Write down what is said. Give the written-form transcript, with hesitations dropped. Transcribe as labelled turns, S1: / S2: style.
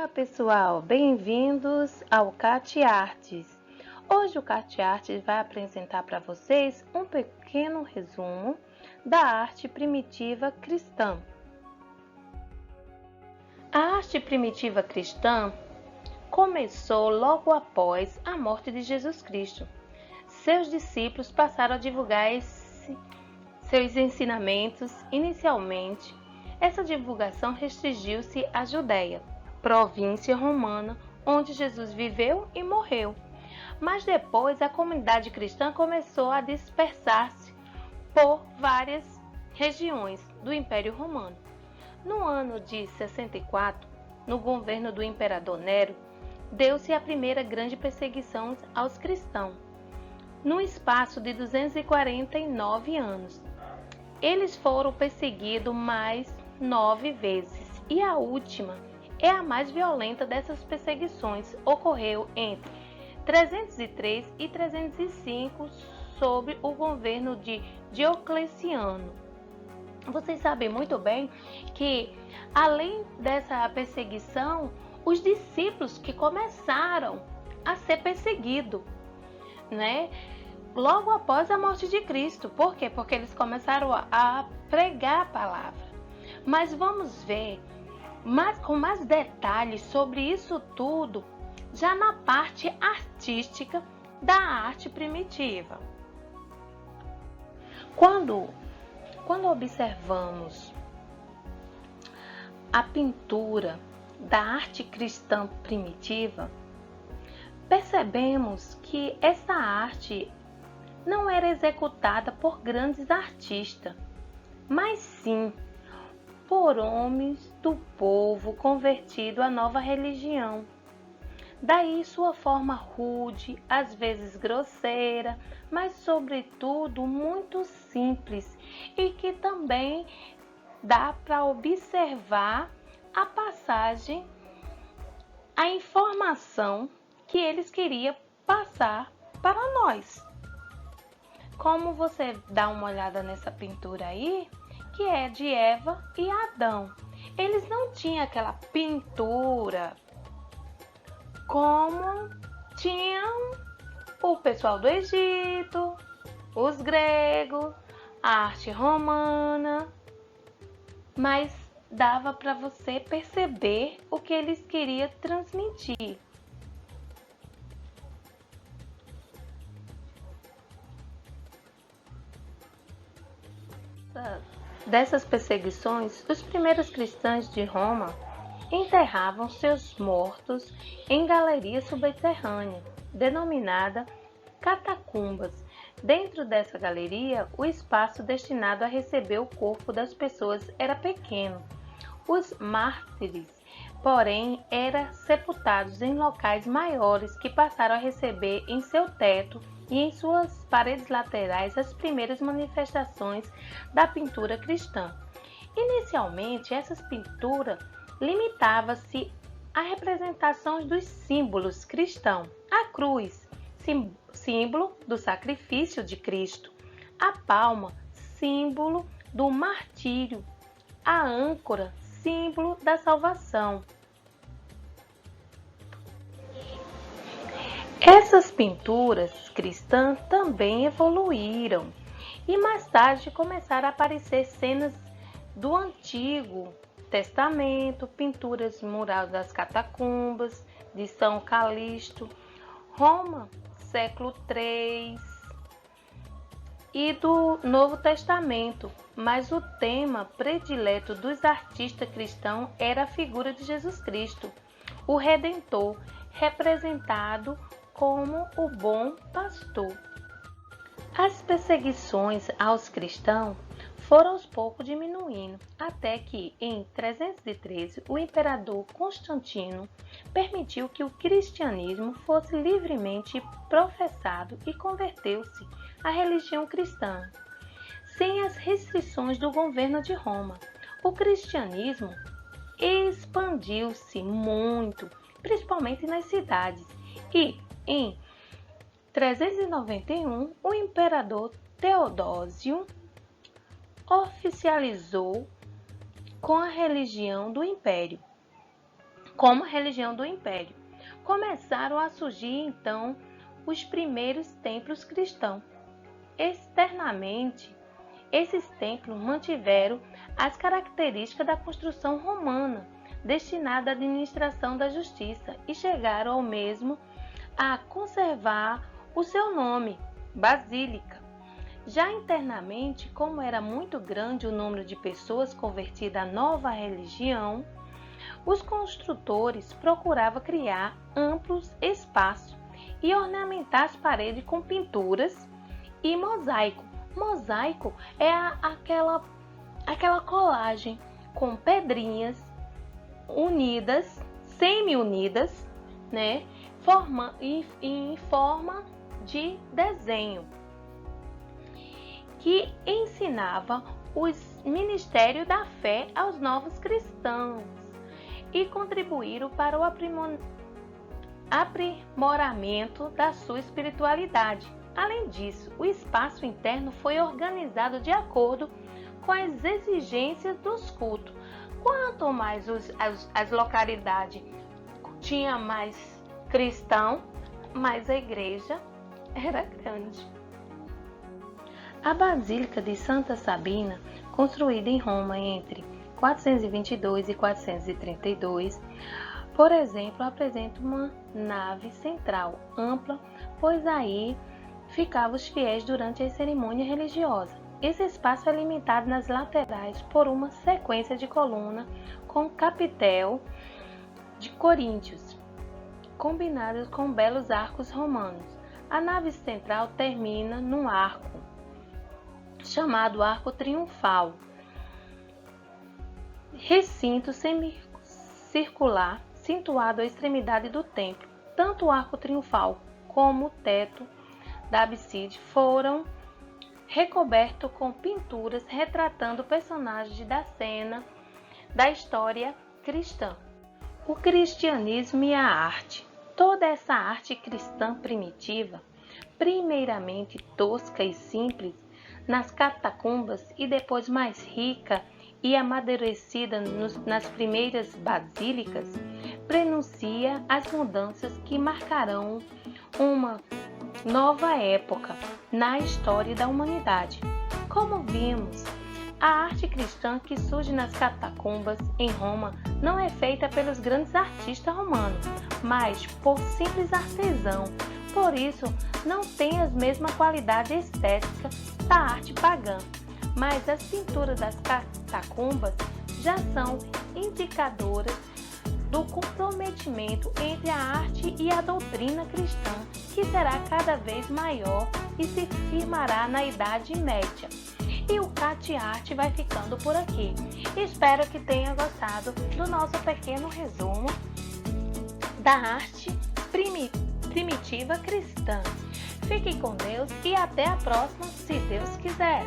S1: Olá pessoal, bem-vindos ao CAT Artes. Hoje o CAT Artes vai apresentar para vocês um pequeno resumo da arte primitiva cristã. A arte primitiva cristã começou logo após a morte de Jesus Cristo. Seus discípulos passaram a divulgar seus ensinamentos. Inicialmente, essa divulgação restringiu-se à Judéia, província romana, onde Jesus viveu e morreu. Mas depois a comunidade cristã começou a dispersar-se por várias regiões do Império Romano. No ano de 64, no governo do imperador Nero, deu-se a primeira grande perseguição aos cristãos, num espaço de 249 anos. Eles foram perseguidos mais 9 vezes, e a última é a mais violenta dessas perseguições. Ocorreu entre 303 e 305 sob o governo de Diocleciano. Vocês sabem muito bem que, além dessa perseguição, os discípulos que começaram a ser perseguidos, logo após a morte de Cristo. Por quê? Porque eles começaram a pregar a palavra. Mas vamos ver com mais detalhes sobre isso tudo já na parte artística da arte primitiva. Quando observamos a pintura da arte cristã primitiva, percebemos que essa arte não era executada por grandes artistas, mas sim por homens do povo convertido à nova religião. Daí sua forma rude, às vezes grosseira, mas sobretudo muito simples, e que também dá para observar a passagem, a informação que eles queriam passar para nós. Como você dá uma olhada nessa pintura aí, que é de Eva e Adão. Eles não tinham aquela pintura como tinham o pessoal do Egito, os gregos, a arte romana, mas dava para você perceber o que eles queriam transmitir. Dessas perseguições, os primeiros cristãos de Roma enterravam seus mortos em galerias subterrâneas, denominada catacumbas. Dentro dessa galeria, o espaço destinado a receber o corpo das pessoas era pequeno. Os mártires, porém, eram sepultados em locais maiores, que passaram a receber em seu teto e em suas paredes laterais as primeiras manifestações da pintura cristã. Inicialmente, essas pinturas limitavam-se a representações dos símbolos cristãos: a cruz, símbolo do sacrifício de Cristo; a palma, símbolo do martírio; a âncora, símbolo da salvação. Essas pinturas cristãs também evoluíram e mais tarde começaram a aparecer cenas do Antigo Testamento, pinturas murais das catacumbas de São Calixto, Roma, século III, e do Novo Testamento. Mas o tema predileto dos artistas cristãos era a figura de Jesus Cristo, o Redentor, representado como o bom pastor. As perseguições aos cristãos foram aos poucos diminuindo, até que em 313 o imperador Constantino permitiu que o cristianismo fosse livremente professado e converteu-se à religião cristã, sem as restrições do governo de Roma. O cristianismo expandiu-se muito, principalmente nas cidades, e em 391 o imperador Teodósio oficializou com a religião do império. como religião do Império. Começaram a surgir então os primeiros templos cristãos. Externamente, esses templos mantiveram as características da construção romana, destinada à administração da justiça, e chegaram ao mesmo a conservar o seu nome, basílica. Já internamente, como era muito grande o número de pessoas convertidas à nova religião, os construtores procuravam criar amplos espaços e ornamentar as paredes com pinturas e mosaico. Mosaico é aquela colagem com pedrinhas unidas, semi-unidas, né, em forma de desenho, que ensinava os ministérios da fé aos novos cristãos e contribuíram para o aprimoramento da sua espiritualidade. Além disso, o espaço interno foi organizado de acordo com as exigências dos cultos. Quanto mais as localidades tinham mais cristão, mais a igreja era grande. A Basílica de Santa Sabina, construída em Roma entre 422 e 432, por exemplo, apresenta uma nave central ampla, pois aí ficavam os fiéis durante a cerimônia religiosa. Esse espaço é alimentado nas laterais por uma sequência de colunas com capitel de coríntios, combinados com belos arcos romanos. A nave central termina num arco, chamado Arco Triunfal, recinto semicircular situado à extremidade do templo. Tanto o arco triunfal como o teto da abside foram recobertos com pinturas retratando personagens da cena da história cristã. O cristianismo e a arte. Toda essa arte cristã primitiva, primeiramente tosca e simples, nas catacumbas e depois mais rica e amadurecida nas primeiras basílicas, prenuncia as mudanças que marcarão uma nova época na história da humanidade. Como vimos, a arte cristã que surge nas catacumbas em Roma não é feita pelos grandes artistas romanos, mas por simples artesãos. Por isso, não tem as mesmas qualidades estéticas da arte pagã. Mas as pinturas das catacumbas já são indicadoras do comprometimento entre a arte e a doutrina cristã, que será cada vez maior e se firmará na Idade Média. E o Cat Art vai ficando por aqui. Espero que tenha gostado do nosso pequeno resumo da arte primitiva cristã. Fique com Deus e até a próxima, se Deus quiser.